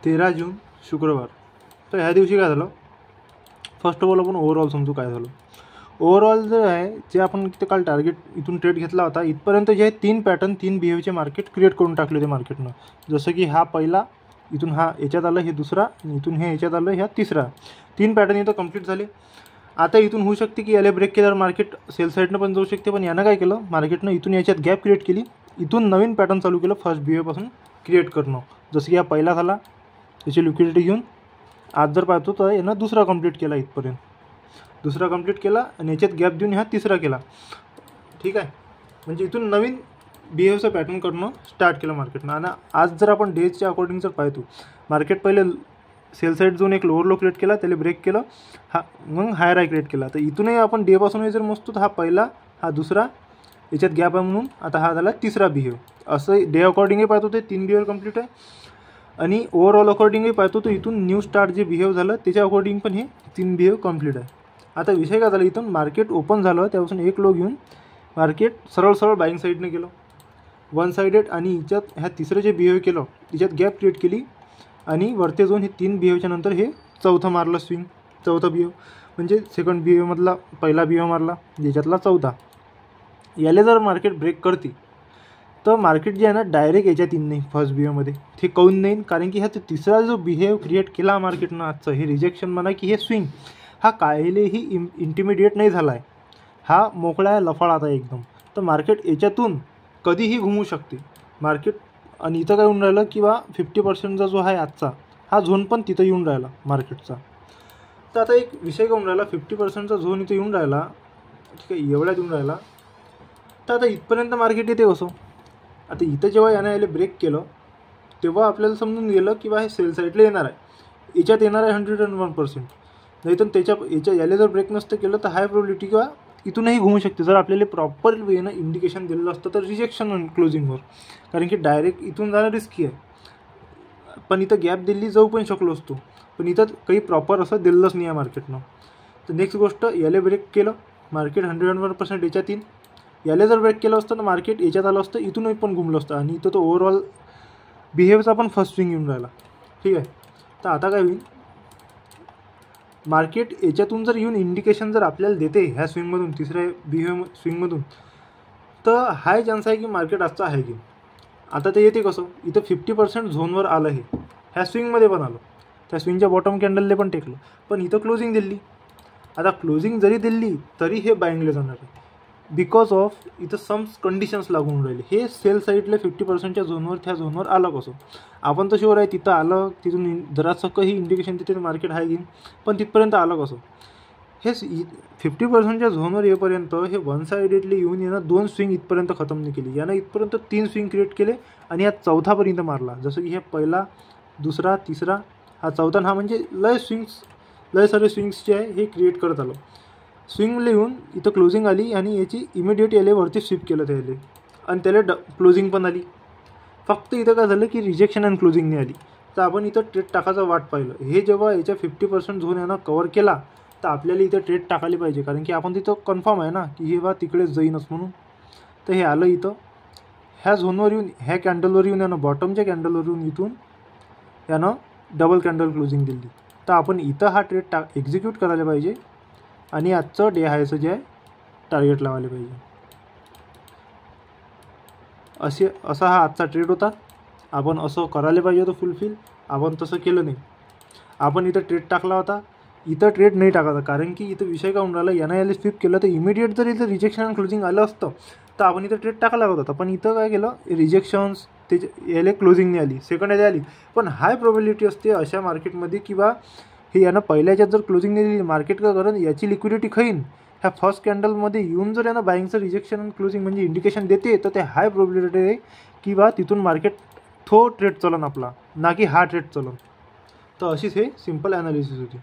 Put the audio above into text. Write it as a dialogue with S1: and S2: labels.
S1: 13 जून शुक्रवार. तर ह्या दिवशी काय झालं, फर्स्ट ऑफ ऑल आपण ओव्हरऑल समजू काय झालं. ओव्हरऑल जे आहे जे आपण ते काल टार्गेट इथून ट्रेड घेतला होता, इथपर्यंत जे आहे 3 पॅटर्न 3 बिहेवचे मार्केट क्रिएट करून टाकले होते मार्केटनं. जसं की हा पहिला, इथून हा याच्यात आलं हे दुसरा, इथून हे याच्यात आलं ह्या तिसरा. 3 पॅटर्न इथं कंप्लीट झाले. आता इथून होऊ शकते की याला ब्रेक केल्यावर मार्केट सेल साईडनं पण जाऊ शकते, पण यानं काय केलं, मार्केटनं इथून याच्यात गॅप क्रिएट केली, इथून नवीन पॅटर्न चालू केलं फर्स्ट बिहेवपासून क्रिएट करणं. जसं की हा पहिला झाला, त्याची लिक्विडिटी घेऊन आज जर पाहतो तर यानं दुसरा कंप्लीट केला, इथपर्यंत दुसरा कंप्लीट केला आणि याच्यात गॅप देऊन ह्या तिसरा केला. ठीक आहे, म्हणजे इथून नवीन बिहेवचा पॅटर्न करणं स्टार्ट केलं मार्केटनं. आणि आज जर आपण डेजच्या अकॉर्डिंग जर पाहतो, मार्केट पहिले सेल साईड जोन एक लोअर लो क्रिएट केला, त्याला ब्रेक केलं, मग हायर हाय क्रिएट केला. तर इथूनही आपण डेपासूनही जर मोजतो तर हा पहिला, हा दुसरा, याच्यात गॅप आहे म्हणून आता हा झाला तिसरा बिहेव. असं डे अकॉर्डिंगही पाहतो ते 3 बिहेव कंप्लीट आहे, आणि ओव्हरऑल अकॉर्डिंगही पाहतो तर इथून न्यू स्टार्ट जे बिहेव झालं त्याच्या अकॉर्डिंग पण हे 3 बिहेव कंप्लीट आहे. आता विषय काय झाला, इथून मार्केट ओपन झालं त्यापासून एक लो घेऊन मार्केट सरळ सरळ बाईंग साईडने गेलं, वन साईडेड, आणि याच्यात ह्या तिसरं जे बिहेव केलं त्याच्यात गॅप क्रिएट केली, आणि वरते जाऊन हे 3 बिहेवच्या नंतर हे चौथा मारलं स्विंग, चौथा बिहेव म्हणजे सेकंड बिहेवमधला पहिला बिहेव मारला, ज्याच्यातला चौथा. याला जर मार्केट ब्रेक करते तर मार्केट जे आहे ना डायरेक्ट याच्यात येईन नाही फर्स्ट बिहेवमध्ये. ते काऊन नाही, कारण की ह्या तिसरा जो बिहेव क्रिएट केला मार्केटनं आजचं, हे रिजेक्शन म्हणा की हे स्विंग, हा कायलेही इंटिमिडिएट नाही झाला आहे, हा मोकळा आहे, लफाळात आहे एकदम. तर मार्केट याच्यातून कधीही घुमू शकते मार्केट. आणि इथं काय येऊन राहिलं किंवा 50%चा जो आहे आजचा हा झोन पण तिथं येऊन राहिला मार्केटचा. तर आता एक विषय घेऊन राहिला, 50%चा झोन इथं येऊन राहिला, ठीक आहे, एवढ्यात येऊन राहिला. तर आता इथपर्यंत मार्केट येते कसं. आता इथं जेव्हा याला ब्रेक केलं तेव्हा आपल्याला समजून गेलं की बा हे सेल साईडला येणार आहे, याच्यात येणार आहे 101%. नाही तर याला जर ब्रेक नसतं केलं तर हाय प्रोबॅबिलिटी किंवा इथूनही घुमू शकते. जर आपल्याला प्रॉपर वेनं इंडिकेशन दिलेलं असतं तर रिजेक्शन क्लोजिंगवर, कारण की डायरेक्ट इथून जाणं रिस्की आहे. पण इथं गॅप दिल्ली जाऊ पण शकलो असतो, पण इथं काही प्रॉपर असं दिलेलंच नाही आहे मार्केटनं. तर नेक्स्ट गोष्ट, याला ब्रेक केलं मार्केट 101% याच्यात येईन. याला जर ब्रेक केलं असतं तर मार्केट याच्यात आलं असतं, इथूनही पण घुमलं असतं, आणि इथं तो ओव्हरऑल बिहेवचा पण फर्स्ट स्विंग येऊन राहिला. ठीक आहे, तर आता काय होईल, मार्केट याच्यातून जर येऊन इंडिकेशन जर आपल्याला देते ह्या स्विंगमधून, तिसऱ्या बिहेव स्विंगमधून, तर हाय चान्स आहे की मार्केट आजचा आहे की. आता ते येते कसं, इथं 50% झोनवर आलं, हे ह्या स्विंगमध्ये पण आलं, त्या स्विंगच्या बॉटम कॅन्डलने पण टेकलं, पण इथं क्लोजिंग दिली. आता क्लोजिंग जरी दिली तरी हे बाईंगले जाणार आहे, बिकॉज ऑफ इथं सम कंडिशन्स लागून राहिले. हे सेल साईडला 50%च्या झोनवर, त्या झोनवर आलं कसं. आपण तर शुअर आहे तिथं आलं, तिथून जरासं काही इंडिकेशन तिथे मार्केट हाय घेईन, पण तिथपर्यंत आलं कसं. हे 50%च्या झोनवर येईपर्यंत हे वन साईडेडली येऊन यानं 2 स्विंग इथपर्यंत खतम नाही केली, यानं इथपर्यंत 3 स्विंग क्रिएट केले, आणि या चौथापर्यंत मारला. जसं की हे पहिला, दुसरा, तिसरा, हा चौथा, हा म्हणजे लय सारे स्विंग्स जे आहे हे क्रिएट करत आलो. स्विंगला येऊन इथं क्लोजिंग आली, आणि याची इमिडिएट याला वरती स्विप केलं त्याला, आणि त्याला क्लोजिंग पण आली. फक्त इथं काय झालं की रिजेक्शन आणि क्लोजिंग नाही आली. तर आपण इथं ट्रेड टाकायचं वाट पाहिलं. हे जेव्हा याच्या 50% झोन यानं कवर केला तर आपल्याला इथं ट्रेड टाकायला पाहिजे, कारण की आपण तिथं कन्फर्म आहे ना की हे बा तिकडेच जाईनच म्हणून. तर हे आलं इथं, ह्या झोनवर येऊन, ह्या कॅन्डलवर येऊन यानं, बॉटमच्या कॅन्डलवर येऊन इथून यानं डबल कॅन्डल क्लोजिंग दिली. तर आपण इथं हा ट्रेड एक्झिक्यूट करायला पाहिजे, आणि आजचं डे हायचं जे आहे टार्गेट लावायला पाहिजे. असा हा आजचा ट्रेड होता. आपण असं करायला पाहिजे होतं फुलफिल, आपण तसं केलं नाही. आपण इथं ट्रेड टाकला होता, इथं ट्रेड नाही टाकायचा, कारण की इथं विषय काय होऊन राहिला, याला स्विप केलं तर इमिडिएट जर इथं रिजेक्शन आणि क्लोजिंग आलं असतं तर आपण इथं ट्रेड टाकायला लागत होता. पण इथं काय केलं, रिजेक्शन्स याला क्लोजिंग नाही आली, सेकंड याला आली. पण हाय प्रोबॅबिलिटी असते अशा मार्केटमध्ये की बा हे यानं पहिल्याच्यात जर क्लोजिंग नाही दिली, मार्केट काय करेन, याची लिक्विडिटी खाईन. ह्या फर्स्ट कॅन्डलमध्ये येऊन जर यानं बाईंगचं रिजेक्शन आणि क्लोजिंग म्हणजे इंडिकेशन देते, तर ते हाय प्रोबॅबिलिटी आहे की बा तिथून मार्केट ट्रेड चलन आपला, ना की हा ट्रेड चलन. तर अशीच हे सिम्पल ॲनालिसिस होती.